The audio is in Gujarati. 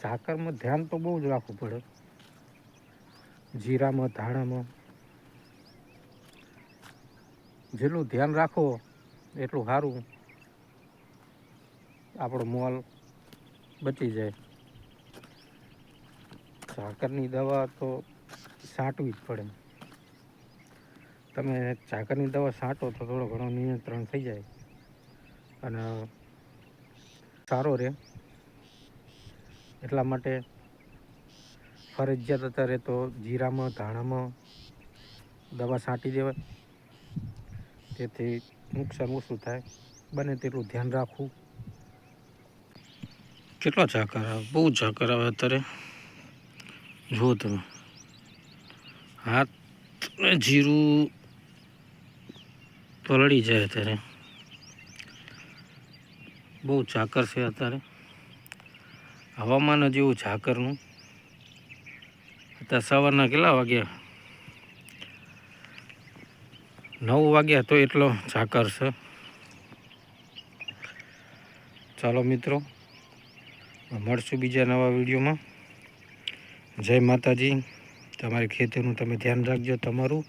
ઝાકરમાં ધ્યાન તો બહુ જ રાખવું પડે. જીરામાં, ધાણામાં જેટલું ધ્યાન રાખો એટલું સારું, આપણો મોલ બચી જાય. ઝાકરની દવા તો છાંટવી જ પડે. તમે ઝાકરની દવા છાંટો તો થોડો ઘણો નિયંત્રણ થઈ જાય અને સારો રહે. એટલા માટે ફરજિયાત અત્યારે તો જીરામાં, ધાણામાં દવા છાંટી દેવાય. તેથી નુકસાન ઓછું થાય. બને તેટલું ધ્યાન રાખવું. કેટલા ઝાકર આવે, બહુ ઝાકર આવે અત્યારે. જુઓ તમે, હાથ જીરું પલળી જાય અત્યારે. બહુ ઝાકર છે અત્યારે. હવામાન જેવું ઝાકરનું. અત્યારે સવારના કેટલા વાગ્યા? 9 વાગ્યા તો એટલો ઝાકર છે. ચાલો મિત્રો, મળશું બીજા નવા વિડીયોમાં. જય માતાજી. તમારી ખેતીનું તમે ધ્યાન રાખજો તમારું.